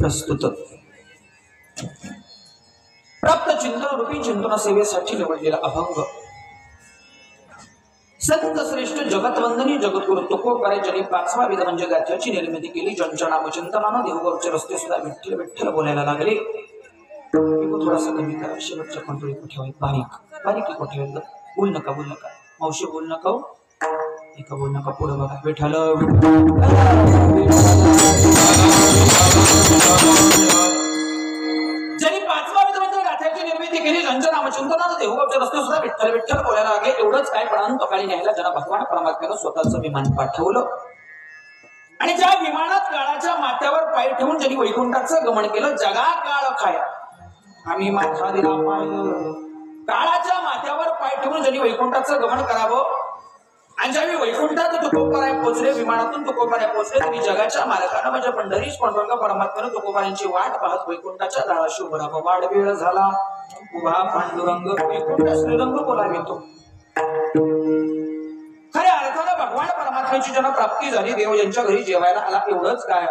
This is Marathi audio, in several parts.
प्रस्तुत प्राप्त चिंतन रूपी चिंतन सेवेसाठी निवडलेला अभंग संत श्रेष्ठ जगतवंदनी जगद्गुरु तुकोबाराय ज्यांनी 5वा वेद म्हणजे गाथ्याची निर्मिती केली. ज्यांच्या नामचिंतनानं देवगावचे रस्ते सुद्धा विठ्ठल विठ्ठल बोलायला लागले. थोडासा कमी करा. शेवटच्या कंट्रोल कुठे होईल? बारीक बारीक कुठे होईल? बोल नका मावशी बोल नका. एका बोल नका. पुढे बघा. विठ्ठल ज्यांनी 5वा वेद म्हणजे गाथ्याची निर्मिती केली. ज्यांच्या नामचिंतनानं देवगावचे रस्ते सुद्धा विठ्ठल विठ्ठल बोलायला लागले. एवढंच काय पण सकाळी न्यायला ज्यांना भगवान परमात्म्यानं स्वतःचं विमान पाठवलं आणि ज्या विमानात काळाच्या माथ्यावर पाय ठेवून ज्यांनी वैकुंठाचं गमन केलं. जगा काळ खाया आम्ही माथा दिला पाहिलं. काळाच्या माथ्यावर पाय ठेवून ज्यांनी वैकुंठाचं गमन करावं आणि ज्यावेळी वैकुंठात तुकोबाराय पोहोचले, विमानातून तुकोबाराय पोहोचले, त्यांनी जगाच्या मालकानं म्हणजे पंढरीश पांडुरंग परमात्म्यानं तुकोबारायांची वाट पाहत वैकुंठाच्या दाराशी उभं राहावं. वाढ वेळ झाला उभा पांडुरंग वैकुंठ श्रीरंग बोलावितो. खऱ्या अर्थानं भगवान परमात्म्याची ज्यांना प्राप्ती झाली, देव यांच्या घरी जेवायला आला. एवढंच काय,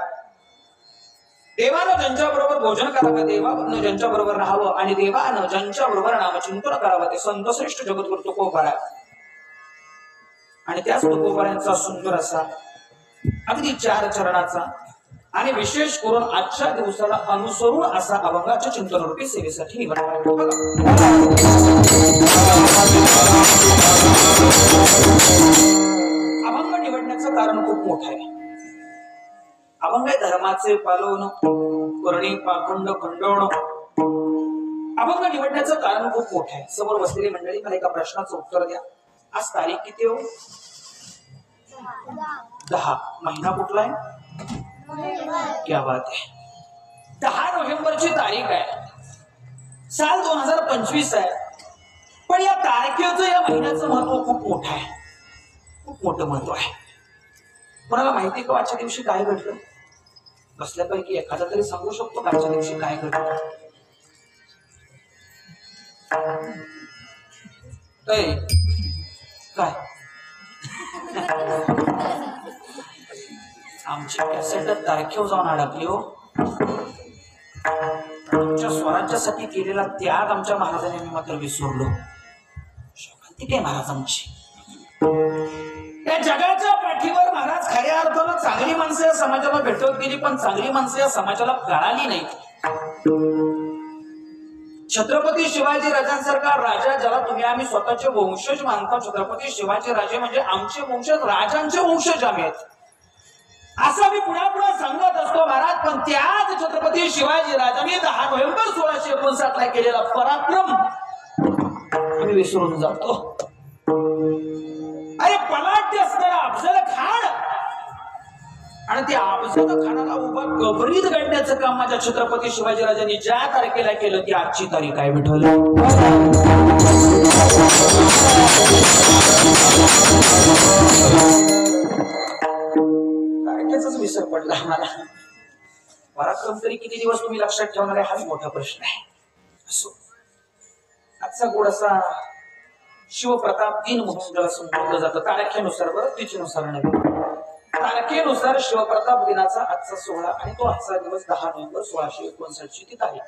देवानं ज्यांच्या बरोबर भोजन करावं, देवानं ज्यांच्या बरोबर राहावं आणि देवानं ज्यांच्या बरोबर नामचिंतन करावं ते संत श्रेष्ठ जगद्गुरु तुकोबाराय. आणि त्याच तुकोबारायांचा सुंदर असा अगदी 4 चरणाचा आणि विशेष करून आजच्या दिवसाला अनुसरून असा अभंगाच्या चिंतन रूपी सेवेसाठी निवडला. अभंग निवडण्याचं कारण खूप मोठं आहे. अभंग आहे धर्माचे पालवण, वर्णी पाखंड खंडवण. अभंग निवडण्याचं कारण खूप मोठं आहे. समोर बसलेली मंडळी, मला एका प्रश्नाचं उत्तर द्या. आज तारीख किती हो? 10. महिना कुठला आहे? क्या बात आहे. 10 नोव्हेंबरची तारीख आहे. साल 2025 आहे. पण या तारखेचं, या महिन्याचं महत्व खूप मोठं आहे. खूप मोठं महत्व आहे. कोणाला माहिती का आजच्या दिवशी काय घडलं? बसल्यापैकी एखादा तरी सांगू शकतो का आजच्या दिवशी काय घडलं? काय आमची कॅसेट तारखेवर जाऊन अडकली हो. आमच्या स्वराज्यासाठी केलेला त्याग आमच्या महाराजांनी आम्ही मात्र विसरलो. शोकांती काय महाराज आमची. या जगाच्या पाठीवर महाराज खऱ्या अर्थानं चांगली माणसं या समाजाला भेटत गेली, पण चांगली माणसं या समाजाला कळाली नाही. छत्रपती शिवाजी राजांसारखा राजा, ज्याला तुम्ही आम्ही स्वतःचे वंशज मानतो, छत्रपती शिवाजी राजे म्हणजे आमचे वंशज, राजांचे वंशज आम्ही आहेत असं मी पुन्हा पुन्हा सांगत असतो महाराज. पण त्याच छत्रपती शिवाजी राजांनी 10 नोव्हेंबर 1659 ला केलेला पराक्रम आम्ही विसरून जातो. अरे पलाट्य असणारा अफजल खान आणि त्या अफजल खानाला उभा गबरीत गाडण्याचं काम माझ्या छत्रपती शिवाजी राजांनी ज्या तारखेला केलं ती आजची तारीख आहे. विठ्ठल तारखेचाच विसर पडला मला. पराक्रम तरी किती दिवस तुम्ही लक्षात ठेवणार आहे हाच मोठा प्रश्न आहे. असो, आजचा गोड असा शिवप्रताप दिन म्हणून ज्याला संबोधलं जातं तारखेनुसार, बरं तिथीनुसार नाही, तारखेनुसार शिवप्रताप दिनाचा आजचा सोहळा आणि तो आजचा दिवस 10 नोव्हेंबर 1659 ची ती तारीख.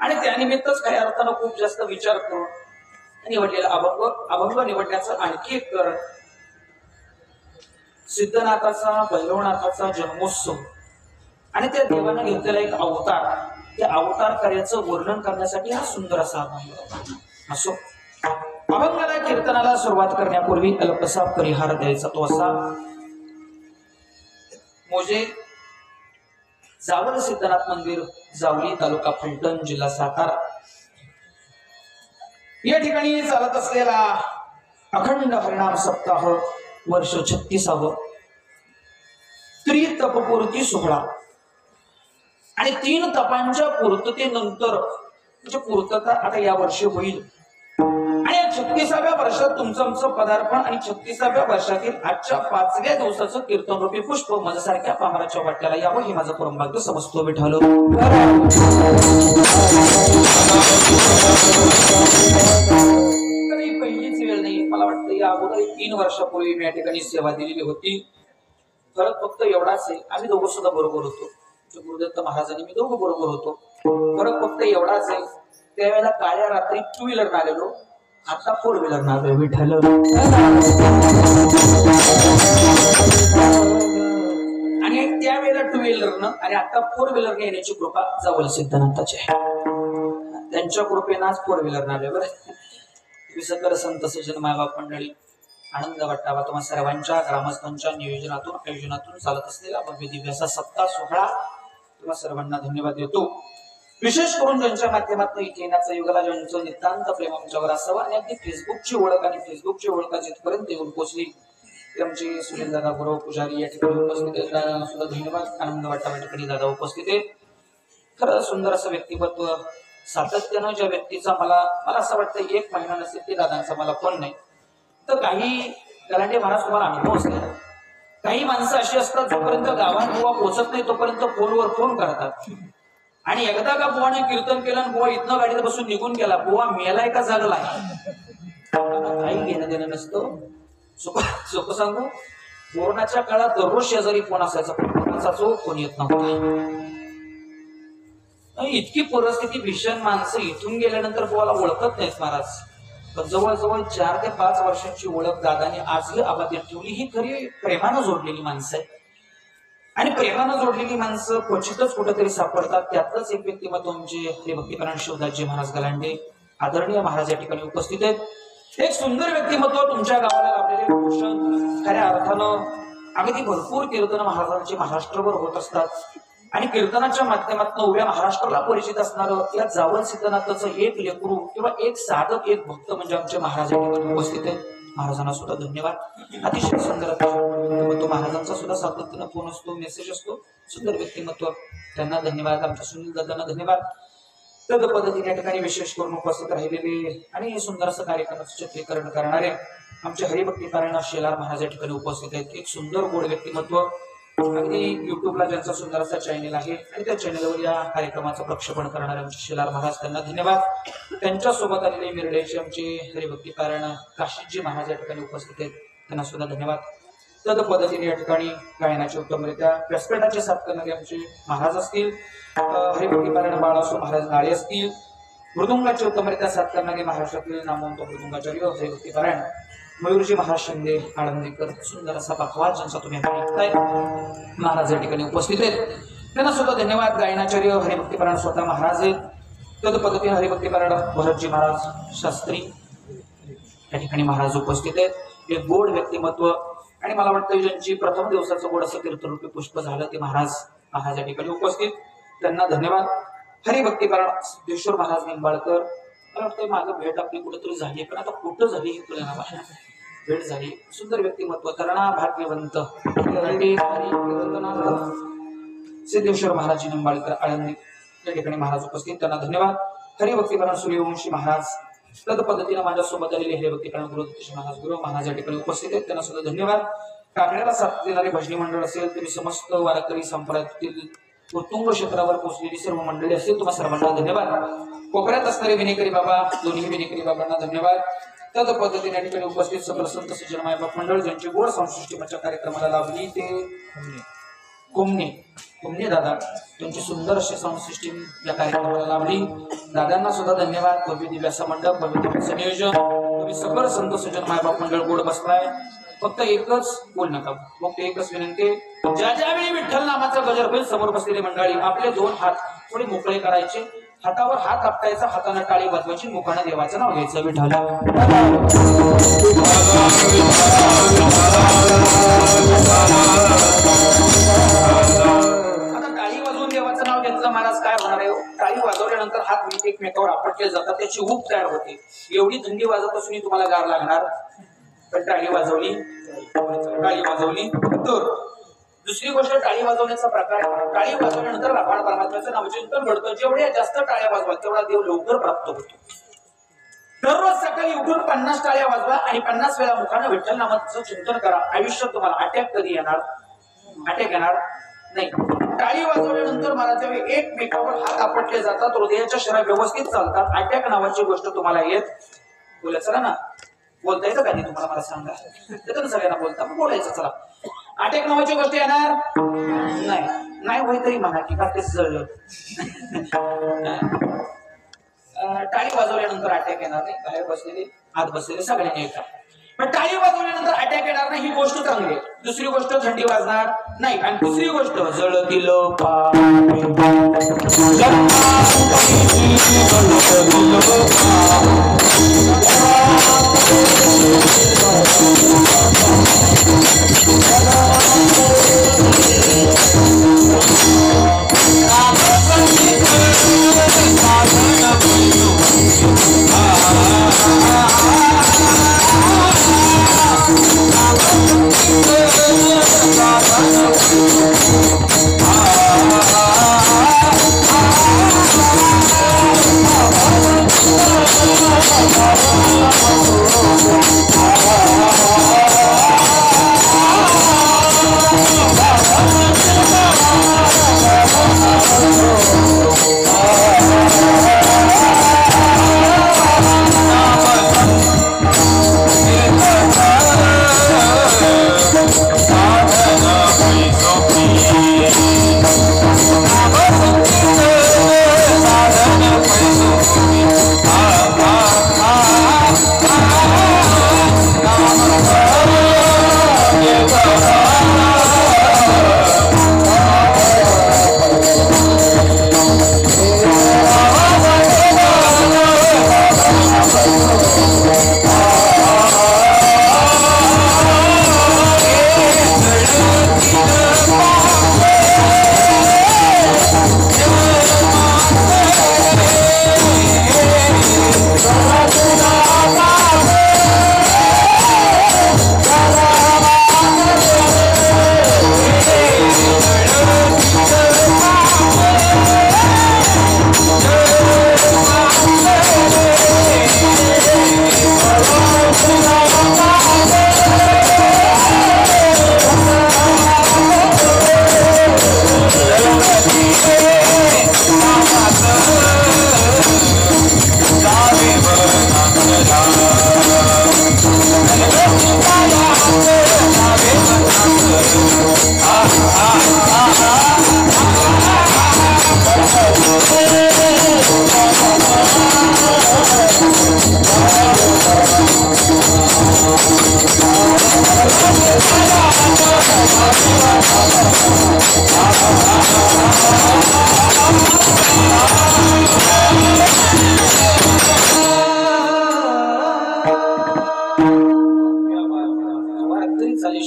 आणि त्यानिमित्तच काही अर्थानं खूप जास्त विचार करून निवडलेला अभंग निवडण्याचं आणखी एक कारण सिद्धनाथाचा भैरवनाथाचा जन्मोत्सव आणि त्या देवानं घेतलेला एक अवतार, त्या अवतार कार्याचं वर्णन करण्यासाठी हा सुंदर असा अभंग. असो, अभंगाला कीर्तनाला सुरुवात करण्यापूर्वी अल्पसा परिहार द्यायचा तो असा. मोजे जावळ सिद्धनाथ मंदिर, जावली, तालुका फलटण, जिल्हा सातारा या ठिकाणी चालत असलेला अखंड हरिनाम सप्ताह वर्ष 36वा त्रितपपूर्ती सोहळा आणि 3 तपांच्या पूर्ततेनंतर म्हणजे पूर्तता आता या वर्षी होईल. आणि 36व्या वर्षात तुमचं आमचं पदार्पण आणि 36व्या वर्षातील आजच्या 5व्या दिवसाचं कीर्तन रूपी पुष्प माझ्यासारख्या पामराच्या वाट्याला यावं हे माझं परमभाग्य समजतो. विठ्ठल पहिलीच वेळ नाही, मला वाटतं या अगोदर 3 वर्षापूर्वी मी या ठिकाणी सेवा दिलेली होती. फरक फक्त एवढाच आहे, आम्ही दोघं सुद्धा बरोबर होतो. गुरुदत्त महाराजांनी मी दोघं बरोबर होतो. फरक फक्त एवढाच आहे, त्यावेळेला काळ्या रात्री 2 व्हीलर आलेलो, आता 4 व्हीलर नावे विठ्ठल. आणि त्यावेळेला 2 व्हीलरनं आणि आता 4 व्हीलरने येण्याची कृपा जावल सिद्धनाथाची आहे. त्यांच्या कृपेनं आज 4 व्हीलर नावे. बरं सकल संत सज्जन मायबाप मंडळी, आनंद वाटावा तुम्हा सर्वांच्या ग्रामस्थांच्या नियोजनातून आयोजनातून चालत असलेला भव्य दिव्य असा सप्ताह सोहळा तुम्हा सर्वांना धन्यवाद देतो. विशेष करून ज्यांच्या माध्यमातून इथे येण्याचं युगला ज्यांचं नितांत प्रेम आमच्यावर असावं आणि अगदी फेसबुकची ओळख आणि फेसबुकची ओळख जिथपर्यंत येऊन पोहोचली ते आमचे सुनील दादा गुरव पुजारी या ठिकाणी उपस्थित आहेत. दादा सुद्धा धन्यवाद. आनंद वाटावा या ठिकाणी दादा उपस्थित आहेत. खरं सुंदर असं व्यक्तिमत्व, सातत्यानं ज्या व्यक्तीचा मला असं वाटतं 1 महिना नसेल ते दादांचा मला फोन नाही. तर काही गलांडे महाराज तुम्हाला अनुभव असले, काही माणसं अशी असतात जोपर्यंत गावात बुवा पोहोचत नाही तोपर्यंत फोनवर फोन करतात. आणि एकदा का बुवाने कीर्तन केलं आणि बुवा इथनं गाडीत बसून निघून गेला, बुवा मेलाय का जगलाय काही घेणं देणं नसतं. सोपं सांगू, कोरोनाच्या काळात दररोज शेजारी फोन असायचा, कोरोनाचा जो फोन येत नव्हता. इतकी परिस्थिती भीषण, माणसं इथून गेल्यानंतर बुवाला ओळखत नाहीत महाराज. पण जवळजवळ 4 ते 5 वर्षांची ओळख दादाने आजही अबाधित ठेवली. ही खरी प्रेमानं जोडलेली माणसं आहे आणि प्रेमानं जोडलेली माणसं क्वचितच कुठेतरी सापडतात. त्यातलंच एक व्यक्तिमत्व म्हणजे हरिभक्तीपरायण शिवदासजी महाराज गलांडे, आदरणीय महाराज या ठिकाणी उपस्थित आहेत. एक सुंदर व्यक्तिमत्व, तुमच्या गावाला लाभलेले भूषण. खऱ्या अर्थानं अगदी भरपूर कीर्तन महाराजांचे महाराष्ट्रभर होत असतात आणि कीर्तनाच्या माध्यमातून उभ्या महाराष्ट्राला परिचित असणारं या जावल सिद्धनाथाचं एक लेकरू किंवा एक साधक, एक भक्त म्हणजे आमचे महाराज या ठिकाणी उपस्थित आहेत. महाराजांना सुद्धा धन्यवाद. अतिशय सुंदर व्यक्तिमत्व, महाराजांचा सुद्धा सातत्यानं फोन असतो, मेसेज असतो. सुंदर व्यक्तिमत्व, त्यांना धन्यवाद. आमच्या सुनील दादांना धन्यवाद. तद पद्धतीने या ठिकाणी विशेष करून उपस्थित राहिलेले आणि सुंदर असं कार्यक्रमाचं चित्रीकरण करणारे आमचे हरिभक्तीपरायण शेलार महाराज या ठिकाणी उपस्थित आहेत. एक सुंदर गोड व्यक्तिमत्व, अगदी युट्यूबला ज्यांचा सुंदर असा चॅनल आहे आणि त्या चॅनलवर या कार्यक्रमाचं प्रक्षेपण करणारे आमचे शेलार महाराज, त्यांना धन्यवाद. त्यांच्या सोबत आलेले मिरडेचे आमचे हरिभक्तीपरायण काशीजी महाराज या ठिकाणी उपस्थित आहेत, त्यांना सुद्धा धन्यवाद. तद पद्धतीने या ठिकाणी गायनाचे उत्तमरित्या व्यासपीठाचे साथ करणारे आमचे महाराज असतील, हरिभक्तीपरायण बाळासो महाराज नाळे असतील, मृदुंगाचे उत्तमरित्या साथ करणारे महाराष्ट्रातील नामवंत मृदुंगाचार्य हरिभक्तीपरायण मयूरजी महाराज शिंदे आळंदीकर, सुंदर असा पखवाज ज्यांचा तुम्ही ऐकताय, महाराज या ठिकाणी उपस्थित आहेत, त्यांना सुद्धा धन्यवाद. गायनाचार्य हरिभक्तीपरायण स्वतः महाराज आहेत. तद पद्धतीने हरिभक्तीपरायण भरतजी महाराज शास्त्री या ठिकाणी महाराज उपस्थित आहेत. एक गोड व्यक्तिमत्व आणि मला वाटतं ज्यांची प्रथम दिवसाचं गोड असं कीर्तनरूपी पुष्प झालं ते महाराज या ठिकाणी उपस्थित, त्यांना धन्यवाद. हरिभक्तीपरायण सिद्धेश्वर महाराज निंबाळकर, मला वाटतं मागं भेट आपली कुठेतरी झाली, पण आता कुठं झाली ही तुला नाव भेट झाली. सुंदर व्यक्तिमत्व, तरणा भाग्यवंत सिद्धेश्वर महाराज निंबाळकर आळंदी या ठिकाणी महाराज उपस्थित, त्यांना धन्यवाद. हरिभक्तीपरायण सूर्यवंशी महाराज, तद पद्धतीने माझ्यासोबत आलेले हरिभक्तीपरायण गुरुदत्त महाराज गुरु महाराज या ठिकाणी उपस्थित आहेत, त्यांना सुद्धा धन्यवाद. काकड्याला साथ देणारे भजनी मंडळ असेल, तुम्ही समस्त वारकरी संप्रदायातील उत्तुंग क्षेत्रावर पोहोचलेली सर्व मंडळी असेल, तुम्हाला सर्वांना धन्यवाद. कोकणात असणारे विनेकरी बाबा, दोन्ही विनेकरी बाबांना धन्यवाद. तद पद्धतीने या ठिकाणी उपस्थित सकल संत सज्जन मायबाप मंडळ ज्यांची गोड संसृष्टीच्या कार्यक्रमाला लाभली ते कोमने दादा, त्यांची सुंदर अशी संसृष्टी या कार्यक्रमाला लाभली. दादांना सुद्धा धन्यवाद. भव्य दिव्याचा मंडप, भव्य दिव्याचं नियोजन, तुम्ही सकल संत सज्जन मायबाप मंडळ गोड बसलाय. फक्त एकच बोल नका, फक्त एकच विनंती, ज्या ज्यावेळी विठ्ठल नामाचा गजर होईल समोर बसलेली मंडळी आपले 2 हात थोडे मोकळे करायचे, हातावर हात आपटायचा, हाताने टाळी वाजवायची, मुखाने देवाचं नाव घ्यायचं. विठ्ठल आता टाळी वाजवून देवाचं नाव घेतलं महाराज, काय होणार आहे? टाळी वाजवल्यानंतर हात एकमेकावर आपटले जातात, त्याची ऊब तयार होते. एवढी थंडी वाजत असून तुम्हाला गार लागणार, पण टाळी वाजवली तर. दुसरी गोष्ट, टाळी वाजवण्याचा प्रकार, टाळी वाजवल्यानंतर भगवान परमात्म्याचं नामचिंतन घडतं. जेवढ्या जास्त टाळ्या वाजवा तेवढा देव लवकर प्राप्त होतो. दररोज सकाळी उठून 50 टाळ्या वाजवा आणि 50 वेळा मुखाने विठ्ठल नामाचं चिंतन करा. आयुष्यात तुम्हाला अटॅक कधी येणार? अटॅक येणार नाही. टाळी वाजवल्यानंतर मला जेव्हा एकमेकावर हात आपटले जातात, हृदयाच्या शरा व्यवस्थित चालतात, अटॅक नावाची गोष्ट तुम्हाला येत. बोला चला ना, बोलता येतं का नाही तुम्हाला? मला सांगा. येतं ना सगळ्यांना बोलता, बोलायचं. चला, अटॅक नावाची गोष्ट येणार नाही. नाही होय तरी म्हणा की का तेच जळलं. टाळी वाजवल्यानंतर अटॅक येणार नाही. बाहेर बसलेले आत बसलेले सगळ्यांनी ऐका. पण टाळी वाजवल्यानंतर अटॅक येणार नाही ही गोष्ट चांगली आहे. दुसरी गोष्ट थंडी वाजणार नाही. आणि दुसरी गोष्ट जळतील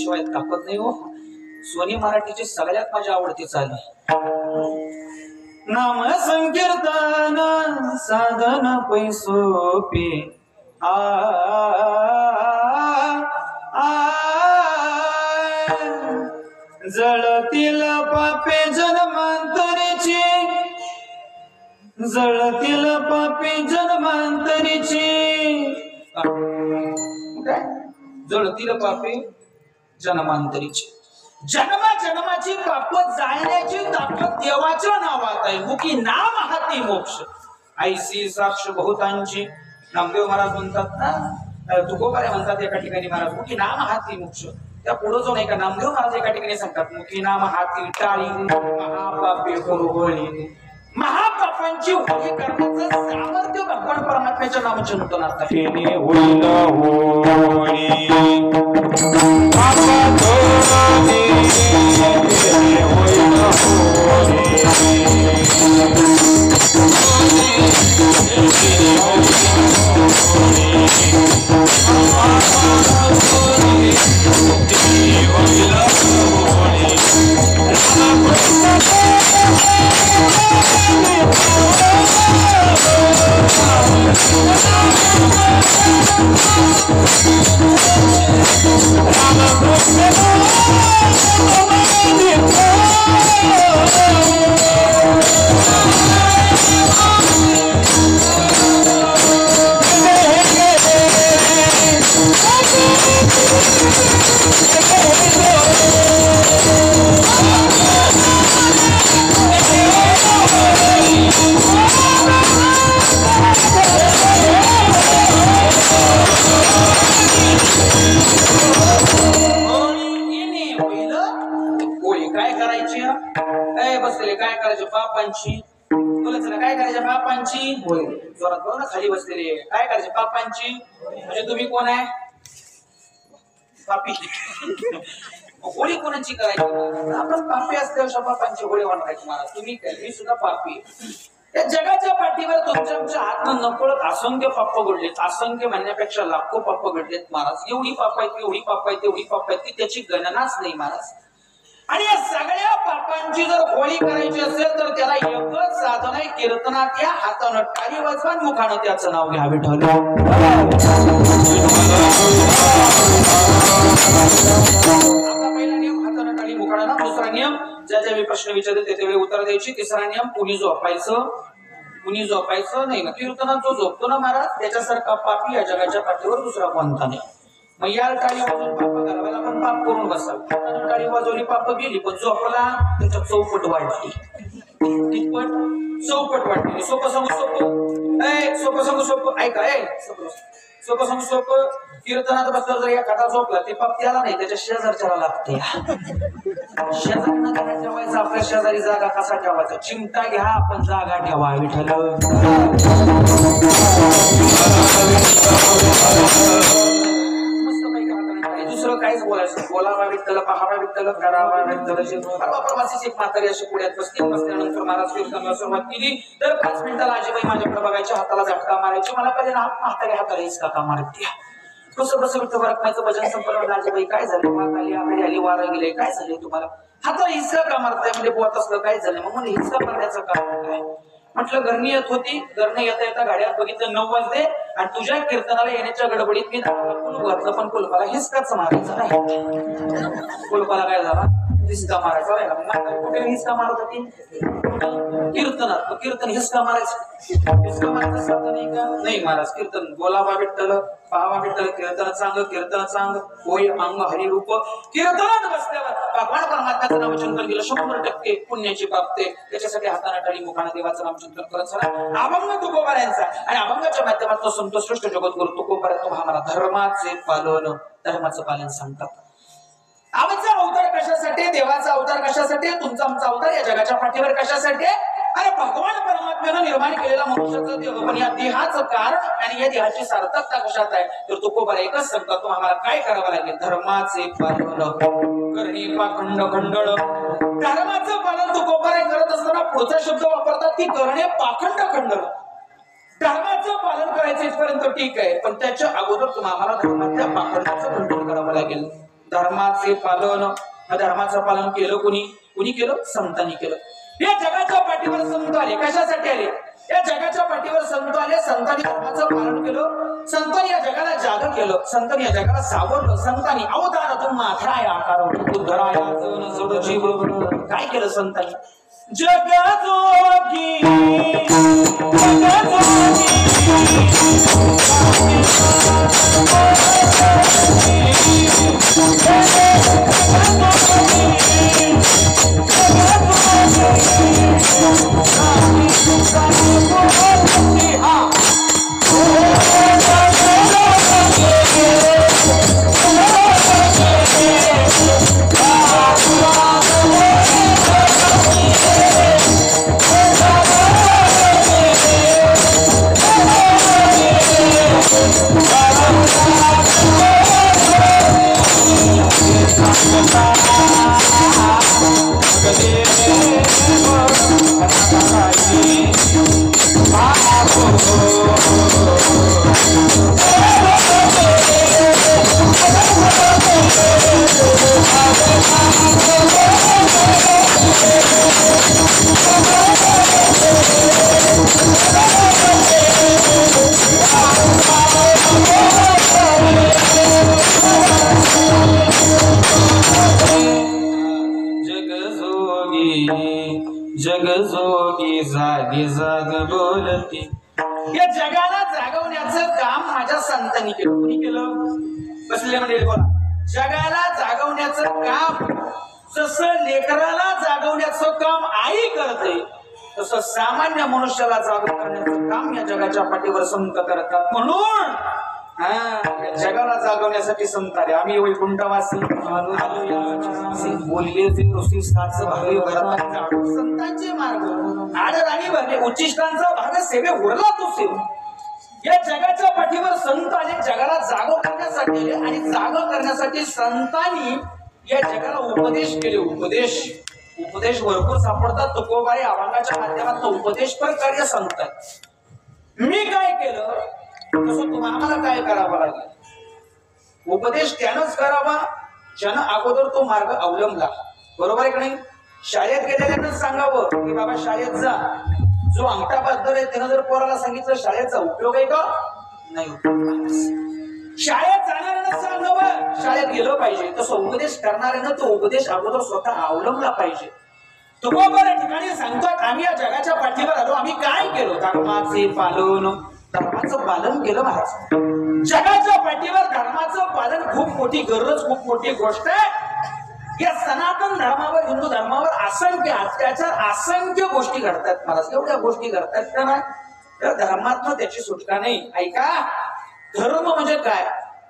शिवाय ताकद नाही हो. सोनी मराठीची सगळ्यात माझी आवडती चाल नाम संकीर्तन साधन पैसोपी आ जळतील पापे जन्मांतरीची जळतील पापे जन्मांतरीची जळतील पापे जन्मांतरीची जन्माची पाप जाळण्याची ताकद देवाच्या नावात आहे. मुखी नाम हाती मोक्ष ऐसी साक्ष बहुतांची. नामदेव महाराज म्हणतात ना तुकोबारे म्हणतात एका ठिकाणी महाराज मुखी नाम हाती मोक्ष. त्या पुढे जाऊन एका नामदेव महाराज एका ठिकाणी सांगतात मुखी नाम हाती टाळी महापापे होळी. महापापांची होळी करण्याचं सामर्थ्य भगवान परमात्म्याच्या नामचिंतनात आहे. I'm काय करायची ए बसलेले काय करायचे पापांची बोलायचं ना काय करायचं पापांची होय जोरात बोल ना खाली बसलेले काय करायचे पापांची म्हणजे तुम्ही कोण आहे पापी होळी कोणाची करायची आपण पापी असल्यावर पापांची होळी वाढवायची मला तुम्ही काय मी सुद्धा पापी या जगाच्या पाठीवर तुमच्या हातनं नकळत असंख्य पाप घडलेत असंख्य म्हणण्यापेक्षा लाखो पाप घडलेत महाराज एवढी पाप आहेत एवढी पाप आहेत एवढी पाप आहेत की त्याची गणनाच नाही महाराज आणि या सगळ्या पापांची जर होळी करायची असेल तर त्याला एकच साधन आहे कीर्तनात या हातानं टाळी वाजवा मुखानं त्याचं नाव घ्यावे ठरलं पहिला नियम हातानं टाळी मुखानं दुसरा नियम ज्या ज्या प्रश्न विचारले ते वेळी उत्तर द्यायची तिसरा नियम कुणी झोपायचं नाही ना कीर्तनात जो झोपतो ना महाराज त्याच्यासारखा पापी या जगाच्या पाठीवर दुसरा कोणता नाही मग या टाळी वाजवून पाप करावायला पण पाप करून बसावं टाळी वाजवली पाप गेली पण झोपला त्याच्या चौपट वाढली कितपट चौपट वाढली सोपं सांगू सोपं ऐका सोपं सांगू सोपं कीर्तनात बसलं जर एखादा झोपला ते पाप त्याला नाही त्याच्या शेजारच्याला लागते शेजारी ठेवायचं आपल्या शेजारी जागा कसा ठेवायचा चिमटा घ्या आपण जागा ठेवा विठ्ठल दुसरं काहीच बोलायचं बोलावा विठ्ठल पहावा विठ्ठल करावा विठ्ठल प्रवासी एक म्हातारी अशी पुढ्यात बसल्यानंतर महाराज कीर्तनाला सुरुवात केली तर 5 मिनिटाला आजीबाई माझ्याकडे बघायच्या हाताला झटका मारायची मला कधी ना म्हातारी हाताला हिसका मारत कसं विठ्ठल रखमाचं भजन संपलं आजीबाई काय झालं म्हातारी आपली आली वारं गेले काय झाले तुम्हाला हाताला हिसका का मारताय म्हणजे बोलत असलं काय झालं मग म्हणजे हिसका मारण्याचं कारण काय म्हटलं घरणी येत होती घरने येता गाड्यात बघितलं 9 वाजले आणि तुझ्या कीर्तनाला येण्याच्या गडबडीत मी कुलूप घातलं पण कुलपाला हिसकाच मारायचा नाही कुलपाला काय झाला हिसका मारायचा राहिला कुठे हिसका मारत होती कीर्तनात कीर्तन हिसका मारायचं हिसका मारायचं साधन नाही का नाही महाराज कीर्तन बोलावा विठ्ठल पाहावा विठ्ठल कीर्तन सांग होय अंग हरिरूप कीर्तनात बसल्यावर भगवान परमात्म्याचं नामचिंतन केलं 100% पुण्याची प्राप्ती त्याच्यासाठी हाताने टाळी मुखाने देवाचं नामचिंतन करत चला अभंग तुकोबाऱ्यांचा आणि अभंगाच्या माध्यमातून संत श्रेष्ठ जगद्गुरु तुकोबाऱ्या तुम्हाला धर्माचं पालन सांगतात आमचा अवतार कशासाठी देवाचा अवतार कशासाठी तुमचा आमचा अवतार या जगाच्या पाठीवर कशासाठी अरे भगवान परमात्म्यानं निर्माण केलेला मनुष्याचं देह पण या देहाचं कारण आणि या देहाची सार्थकता कशात आहे तर तुकोबारा एकच सांगतात तुम्हाला काय करावं लागेल धर्माचे पालन करणे पाखंड खंडळ धर्माचं पालन तुकोबारा करत असताना पुढचा शब्द वापरतात की करणे पाखंड खंडळ धर्माचं पालन करायचं इथपर्यंत ठीक आहे पण त्याच्या अगोदर तुम्हाला धर्माच्या पाखंडाचं खंडन करावं लागेल धर्माचे पालन केलं कुणी केलं संतांनी केलं या जगाच्या पाठीवर संत आले कशासाठी आले या जगाच्या पाठीवर संत आले संतांनी धर्माचं पालन केलं संतांनी या जगाला जाग केलं संतांनी या जगाला सावरलं संतांनी अवतारातून माथराय आकार उद्धराया जन जोड जीव काय केलं संतांनी जगजोगी जगजोगी जागी जाग बोलती या जगाला जागवण्याचं काम माझ्या संतांनी केलं कुणी केलं बसले म्हणजे बोला जगाला जागवण्याचं काम जसं लेकराला जागवण्याचं काम आई करते तसं सामान्य मनुष्याला जाग करण्याचं काम या जगाच्या पाठीवर संत करतात म्हणून जगाला जागवण्यासाठी संत आले. आम्ही वैकुंठवासी बोलले संतांचे मार्ग आडर आणि भरले उच्चिष्टांचा भाग सेवे उरला तो सेव. या जगाच्या पाठीवर संत आले जगाला जाग करण्यासाठी आले आणि जाग करण्यासाठी संतांनी या जगाला उपदेश केले. उपदेश भरपूर सापडतात. तुकोबाई अभंगाच्या माध्यमातून उपदेश पण कार्य सांगतात. मी काय केलं तसं तुम्हाला काय करावं लागेल. उपदेश त्यानंच करावा ज्यानं अगोदर तो मार्ग अवलंबला. बरोबर आहे का नाही. शाळेत गेलेल्यानं सांगावं की बाबा शाळेत जा. जो अंगठा बद्दल आहे त्यानं जर पोराला सांगितलं शाळेचा उपयोग आहे का नाही. शाळेत जाणाऱ्यानं सांगावं शाळेत गेलं पाहिजे. तसं उपदेश करणाऱ्यानं तो उपदेश अगोदर स्वतः अवलंबला पाहिजे. तुकोबा या ठिकाणी सांगतात आम्ही या जगाच्या पाठीवर आलो. आम्ही काय केलं. धर्माचं पालन केलं महाराज. जगाच्या पाठीवर धर्माचं पालन खूप मोठी गरज खूप मोठी गोष्ट आहे. या सनातन धर्मावर हिंदू धर्मावर असंख्य अत्याचार असंख्य गोष्टी घडतात महाराज. एवढ्या गोष्टी घडतात का नाही तर धर्मातनं त्याची सुटका नाही. ऐका धर्म म्हणजे काय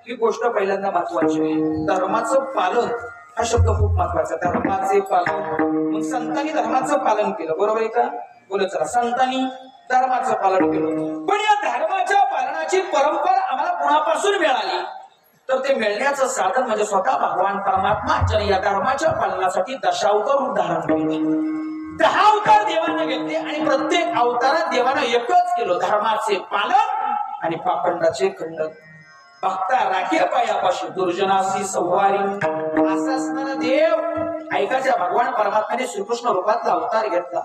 ही गोष्ट पहिल्यांदा महत्वाची आहे. धर्माचं पालन हा शब्द खूप महत्वाचा. धर्माचे पालन मग संतांनी धर्माचं पालन केलं. बरोबर आहे का. बोलत चला संतांनी धर्माचं पालन केलं. पण या धर्माच्या पालनाची परंपरा आम्हाला कुणापासून मिळाली तर ते मिळण्याचं साधन म्हणजे स्वतः भगवान परमात्मा ज्याने या धर्माच्या पालनासाठी दशावतार रूप धारण केले. 10 अवतार देवाने घेतले आणि प्रत्येक अवतारात देवानं एकच केलं धर्माचे पालन आणि पाखंडाचे खंडन. भक्ता राखे पायापाशी दुर्जनाशी संवारी असा असणारा देव ऐकाच्या भगवान परमात्म्याने श्रीकृष्ण रूपातला अवतार घेतला.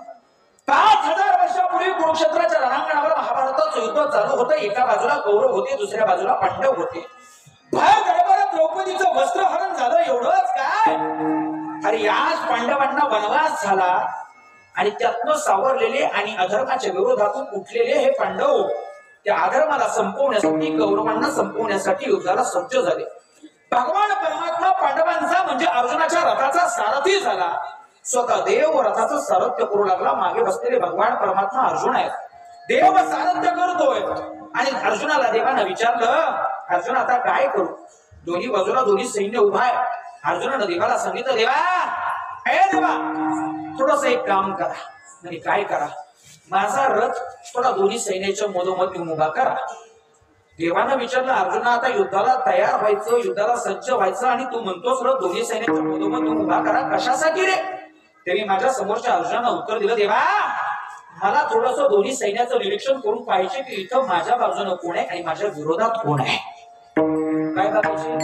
5000 वर्षापूर्वी कुरुक्षेत्राच्या रणांगणावर महाभारताचं युद्ध चालू होतं. एका बाजूला कौरव होते दुसऱ्या बाजूला पांडव होते. भर दरबारात द्रौपदीचं वस्त्रहरण झालं. एवढंच काय अरे आज पांडवांना वनवास झाला आणि त्यातनं सावरलेले आणि अधर्माच्या विरोधातून उठलेले हे पांडव त्या अधर्माला संपवण्यासाठी कौरवांना संपवण्यासाठी युद्धाला सज्ज झाले. भगवान परमात्मा पांडवांचा म्हणजे अर्जुनाच्या रथाचा सारथी झाला. स्वतः देव रथाचं सारथ्य करू लागला. मागे बसलेले भगवान परमात्मा अर्जुन आहेत. देव सारथ्य करतोय आणि अर्जुनाला देवानं विचारलं अर्जुन आता काय करू. दोन्ही बाजूला दोन्ही सैन्य उभा आहे. अर्जुनानं देवाला सांगितलं देवा हे देवा थोडस एक काम करा. म्हणजे काय करा माझा रथ थोडा दोन्ही सैन्याच्या मधोमध घेऊन उभा करा. देवानं विचारलं अर्जुना आता युद्धाला तयार व्हायचं युद्धाला सज्ज व्हायचं आणि तू म्हणतोस रथ दोन्ही सैन्याच्या मधोमध घेऊन उभा करा कशासाठी रे. तेव्हा माझ्या समोरच्या अर्जुनानं उत्तर दिलं देवा मला थोडस दोन्ही सैन्याचं निरीक्षण करून पाहिजे की इथं माझ्या बाजूनं कोण आहे आणि माझ्या विरोधात कोण आहे. काय बघायचे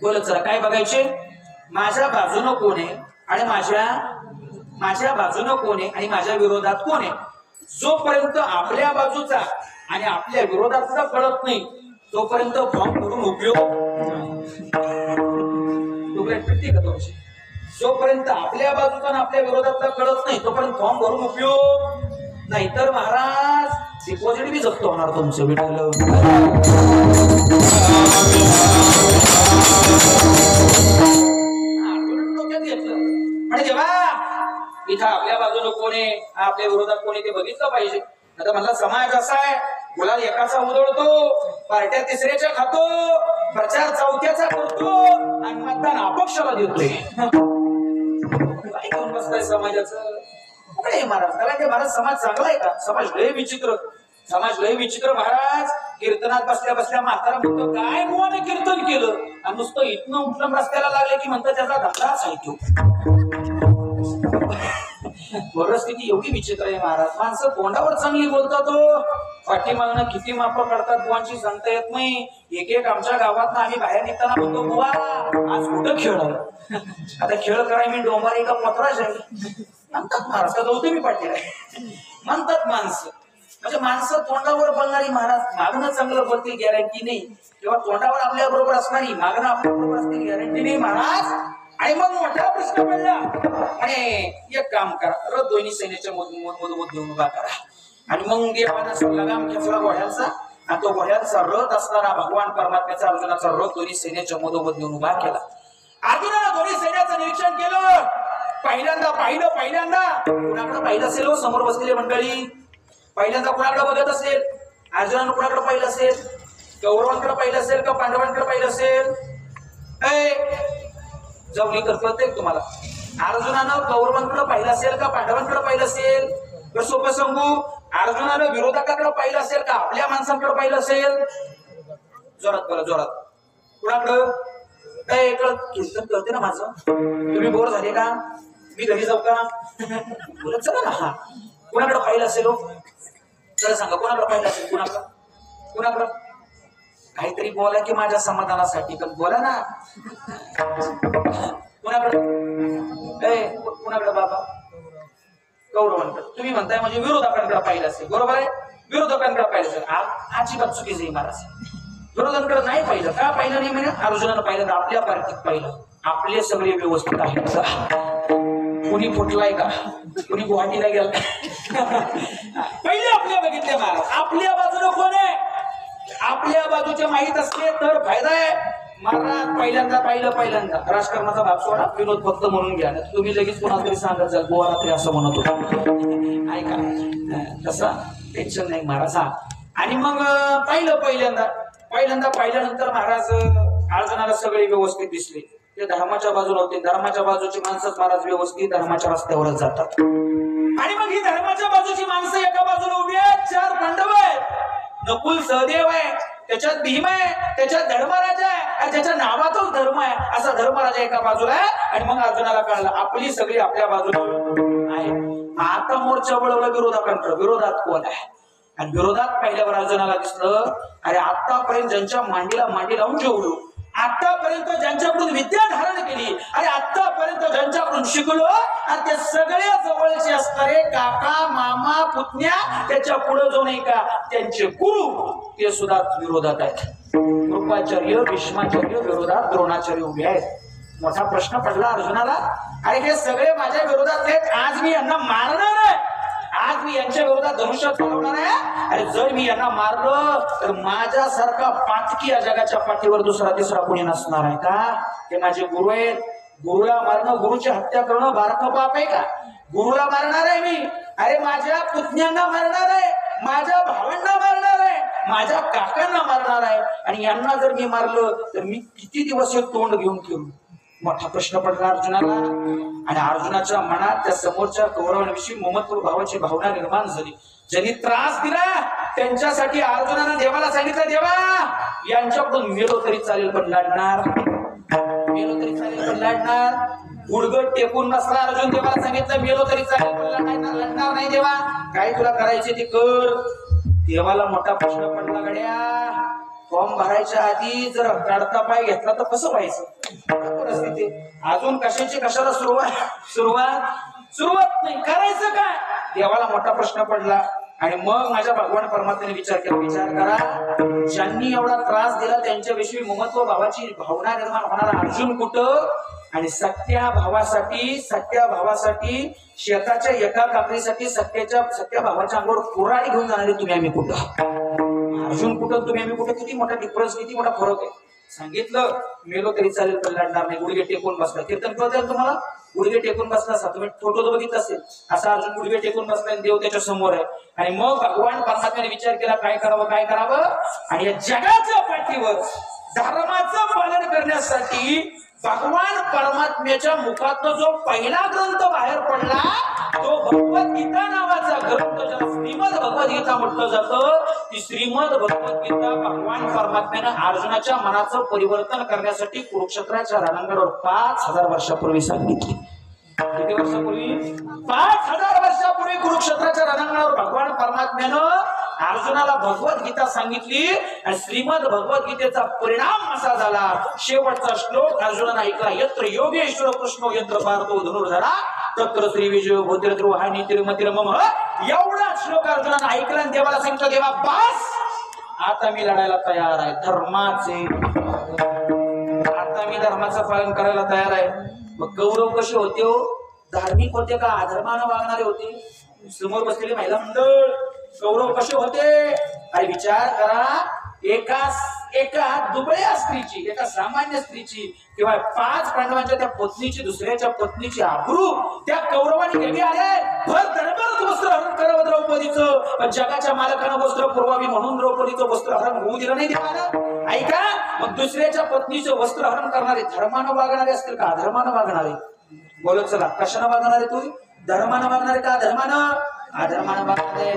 बोलत जरा काय बघायचे. माझ्या बाजूनं कोण आहे आणि माझ्या बाजूनं कोण आहे आणि माझ्या विरोधात कोण आहे. जोपर्यंत आपल्या बाजूचा आणि आपल्या विरोधाचा कळत नाही तोपर्यंत फॉर्म करून उपयोग का तुमची. जोपर्यंत आपल्या बाजूचा आणि आपल्या विरोधातला कळत नाही तोपर्यंत फॉर्म भरून उपयोग नाहीतर महाराज डिपॉझिट बी जप्त होणार तुमचं. भेटायला डोक्यात घेतलं आणि जेव्हा इथं आपल्या बाजूने कोण आहे आपल्या विरोधात कोण आहे ते बघितलं पाहिजे. आता मला समाज असा आहे मुलाला एकाचा उधळतो पार्ट्या तिसऱ्याच्या खातो प्रचार चौथ्याचा करतो आणि मतदान अपक्षाला देतोय. काय घेऊन बसलाय समाजाचं कुठे महाराज. कारण ते महाराज समाज चांगला आहे का. समाज लय विचित्र. समाज लय विचित्र महाराज. कीर्तनात बसल्या बसल्या म्हातारा म्हणतो काय मुवाने कीर्तन केलं आणि नुसतं इथनं उठलं रस्त्याला लागले की म्हणतं त्याचा धंदाच आहे तो. परिस्थिती एवढी विचित्र आहे महाराज. माणसं तोंडावर चांगली बोलतात पाठीमागनं किती माप काढतात बुवांची सांगता येत नाही. एक आमच्या गावात आम्ही बाहेर निघताना म्हणतो बुवा आज कुठं खेळ आता खेळ कराय मी डोंबारी का पत्राच आहे म्हणतात महाराज. का गौतमी पाटील आहे म्हणतात माणसं. म्हणजे माणसं तोंडावर बोलणारी महाराज मागणं चांगलं बोलते गॅरंटी नाही किंवा तोंडावर आपल्या बरोबर असणारी मागणं आपल्या बरोबर असते गॅरंटी नाही महाराज. आणि मग मोठा प्रश्न पडला आणि एक काम करा रथ दोन्ही सैन्याच्या मधोमध घेऊन उभा करा. आणि मग देवानं लगाम खेचला घोड्यांचा आणि तो घोड्यांचा रथ असणारा भगवान परमात्म्याचा अर्जुनाचा रथ दोन्ही सैन्याच्या मधोमध घेऊन उभा केला. अर्जुनानं दोन्ही सैन्याचं निरीक्षण केलं. पहिल्यांदा कुणाकडे पाहिलं असेल समोर बसलेली मंडळी. पहिल्यांदा कुणाकडे बघत असेल अर्जुनानं कुणाकडे पाहिलं असेल कौरवांकडे पाहिलं असेल का पांडवांकडे पाहिलं असेल? जवळी कळतंय तुम्हाला? अर्जुनानं कौरवांकडे पाहिलं असेल का पांडवांकडे पाहिलं असेल? तर सोपं सांगू, अर्जुनानं विरोधकाकडे पाहिलं असेल का आपल्या माणसांकडे पाहिलं असेल? जोरात बोला, जोरात. कुणाकडं? कीर्तन कळते ना माझं? तुम्ही बोर झाले का? मी घरी जाऊ का? बोलत चला ना. कुणाकडे पाहिलं असेल? चला सांगा, कुणाकडे पाहिलं असेल? कुणाकडं? काहीतरी बोला की माझ्या समाधानासाठी, तर बोला ना. कुणाकडे बाबा? कौरवांकडे. तुम्ही म्हणताय म्हणजे विरोधकांकडे पाहिलं असेल. बरोबर आहे, विरोधकांकडे पाहिलं असेल. अजिबात चुकीचं आहे महाराज. विरोधकांकडे नाही पाहिलं. का पाहिलं नाही म्हणजे? अर्जुनानं पाहिलं तर आपल्या पार्टीत पाहिलं. आपले सगळे व्यवस्थित आहेत. कुणी फुटलाय का? कुणी गुवाहाटीला गेला? पहिले आपल्या बघितले महाराज. आपल्या बाजूला कोण आहे? आपल्या बाजूचे माहित असले तर फायदा आहे. महाराज पहिल्यांदा पहिल्यांदा राजकारणाचा भाग सोडा, विनोद फक्त म्हणून घ्या. तुम्ही लगेच कोणाला तरी सांगत जाल गोवा रात्री असं म्हणत होता. ऐका, तसं टेन्शन नाही महाराज. आणि मग पहिल्यांदा पाहिल्यानंतर महाराज अर्जुनाला सगळे व्यवस्थित दिसले. ते धर्माच्या बाजूला होते. धर्माच्या बाजूची माणसंच महाराज व्यवस्थित धर्माच्या रस्त्यावरच जातात. आणि मग ही धर्माच्या बाजूची माणसं एका बाजूला उभी आहेत. 4 पांडव आहेत. नकुल सहदेव आहे, त्याच्यात भीम आहे, त्याच्यात धर्मराज आहे, आणि त्याच्या नावातच धर्म आहे. असा धर्मराजा एका बाजूला आहे. आणि मग अर्जुनाला कळलं आपली सगळी आपल्या बाजूला आहे. आता मोर्चा वळवला विरोधकांकडे. विरोधात कोण आहे? आणि विरोधात पाहिल्यावर अर्जुनाला दिसलं, अरे आतापर्यंत ज्यांच्या मांडीला मांडी लावून जेवलो, आतापर्यंत ज्यांच्याकडून विद्या धारण केली, अरे आतापर्यंत ज्यांच्याकडून शिकलो, आणि ते सगळे जवळचे असणारे काका मामा पुतण्या, त्याच्या पुढे जो नाही का त्यांचे गुरु, ते सुद्धा विरोधात आहेत. कृपाचार्य भीष्माचार्य विरोधात द्रोणाचार्य उभे आहेत. मोठा प्रश्न पडला अर्जुनाला, अरे हे सगळे माझ्या विरोधात आहेत. आज मी यांना मारणार आहे. आज मी यांच्या विरोधात धनुष्य चालवणार आहे. अरे जर मी यांना मारलं तर माझ्यासारखा पातकी या जगाच्या पाठीवर दुसरा तिसरा कोणी नसणार आहे का? ते माझे गुरु आहेत. गुरुला मारणं, गुरुची हत्या करणं बारकं पाप आहे का? गुरुला मारणार आहे मी. अरे माझ्या पुतण्यांना मारणार आहे, माझ्या भावांना मारणार आहे, माझ्या काकांना मारणार आहे. आणि यांना जर मी मारलं तर मी किती दिवस हे तोंड घेऊन फिरू? मोठा प्रश्न पडला अर्जुनाला. आणि अर्जुनाच्या मनात त्या समोरच्या कौरवांविषयी ममत्व भावाची भावना निर्माण झाली. ज्यांनी त्रास दिला त्यांच्यासाठी अर्जुनानं देवाला सांगितलं, देवा यांच्याकडून मेलो तरी चालेल पण लढणार. मेलो तरी चालेल पण लढणार. गुडगट टेकून बसला अर्जुन. देवाला सांगितलं मेलो तरी चालेल पण लढणार नाही. देवा काय तुला करायचे ते कर. देवाला मोठा प्रश्न पडला, गड्या फॉर्म भरायच्या आधी जर काढता पाय घेतला तर कसं व्हायचं? परिस्थिती अजून कशाला सुरुवात नाही, करायचं काय? देवाला मोठा प्रश्न पडला. आणि मग माझ्या भगवान परमात्म्याने विचार केला, विचार करा, ज्यांनी एवढा त्रास दिला त्यांच्याविषयी ममत्व भावाची भावना निर्माण होणारा अर्जुन कुठं? आणि सख्या भावासाठी शेताच्या एका काकडीसाठी सख्या भावाच्या अंगावर कुऱ्हाडी घेऊन जाणारे तुम्ही आम्ही कुठं? अर्जुन कुठं, तुम्ही आम्ही कुठं? किती मोठा डिफरन्स, किती मोठा फरक आहे. सांगितलं मेलो तरी चालेल पण लढणार नाही. गुडघे टेकून बसला. कीर्तन कळतं तुम्हाला? गुडघे टेकून बसला असा तुम्ही फोटो तर बघितला असेल. असा अर्जुन गुडघे टेकून बसला आणि देव त्याच्या समोर आहे. आणि मग भगवान परमात्म्याने विचार केला काय करावं. आणि या जगाच्या पाठीवर धर्माचं पालन करण्यासाठी भगवान परमात्म्याच्या मुखातनं जो पहिला ग्रंथ बाहेर पडला तो भगवद्गीता नावाचा ग्रंथ, ज्याला श्रीमद भगवद्गीता म्हटलं जातं. ती श्रीमद भगवद्गीता भगवान परमात्म्यानं अर्जुनाच्या मनाचं परिवर्तन करण्यासाठी कुरुक्षेत्राच्या रणांगणावर 5000 वर्षापूर्वी सांगितली. किती वर्षापूर्वी? 5000 वर्षापूर्वी कुरुक्षेत्राच्या रणांगणावर भगवान परमात्म्यानं अर्जुनाला भगवद्गीता सांगितली. आणि श्रीमद भगवद्गीतेचा परिणाम असा झाला, शेवटचा श्लोक अर्जुनाने ऐकला, यत्र योगेश्वर कृष्णो यत्र पार्थो धनुर्धरा तत्र श्री विजय भूतिरद्रोहानी तिरुमतिर मम. एवढा श्लोक अर्जुनाने ऐकला आणि देवाला सांगितलं, देवा बस, आता मी लढायला तयार आहे. आता मी धर्माचं पालन करायला तयार आहे. मग कौरव कसे होते हो? धार्मिक होते का अधर्मानं वागणारे होते? समोर बसलेले महिला मंडळ कौरव कसे होते? अरे विचार करा, एका दुबळ्या स्त्रीची, एका सामान्य स्त्रीची किंवा 5 पांडवांच्या त्या पत्नीची, दुसऱ्याच्या पत्नीची आबरू त्या कौरवाने केली आहे. भर दरबार वस्त्रहरण करावं द्रौपदीचं, पण जगाच्या मालकानं वस्त्र पुरवावी म्हणून द्रौपदीचं वस्त्रहरण होऊ दिलं नाही देवानं. ऐका, मग दुसऱ्याच्या पत्नीचं वस्त्रहरण करणारे धर्मानं वागणारे असतील का अधर्मानं वागणारे? बोलत चला, कशानं वागणारे? तू धर्मानं वागणारे का अधर्मानं? अधर्मानं वागणारे.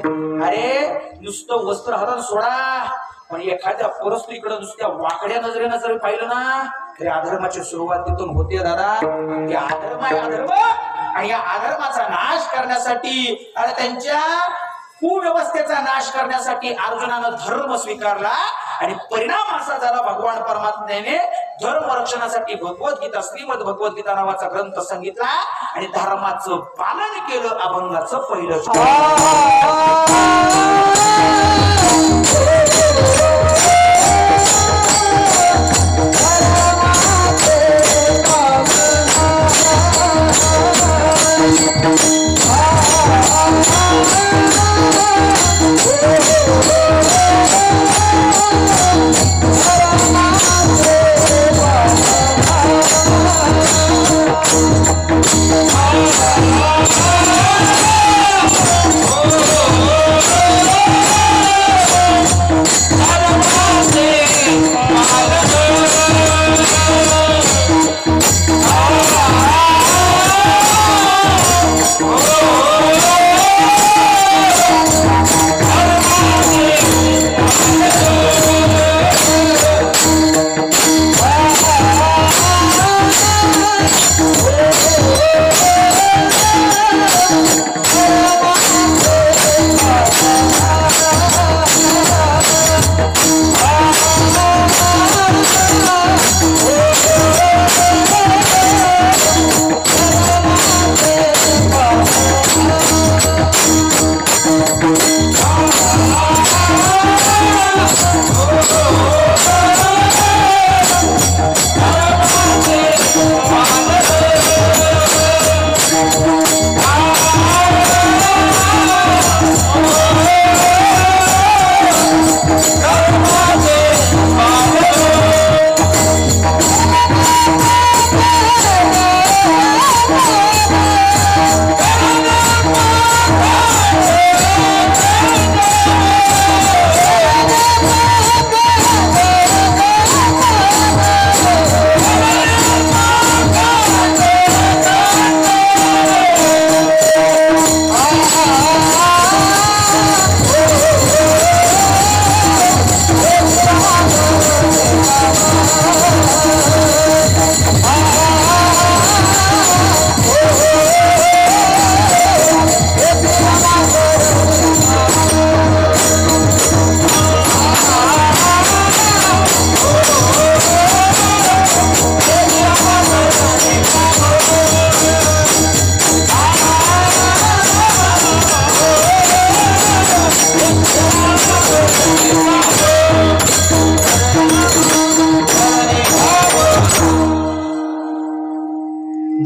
अरे नुसतं वस्त्रहरण सोडा, पण एखाद्या परस्त्रीकडे नुसत्या वाकड्या नजरेनं जर पाहिलं ना तरी अधर्माची सुरुवात तिथून होते दादा. हे अधर्म आहे, अधर्म. आणि या अधर्माचा नाश करण्यासाठी आणि त्यांच्या कुव्यवस्थेचा नाश करण्यासाठी अर्जुनानं धर्म स्वीकारला आणि परिणाम असा झाला भगवान परमात्म्याने धर्म रक्षणासाठी भगवद्गीता, श्रीमद भगवद्गीता नावाचा ग्रंथ सांगितला आणि धर्माचं पालन केलं. अभंगाचं पहिलं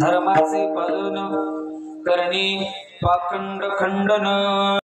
धर्माचे पालन करणे पाखंड खंडन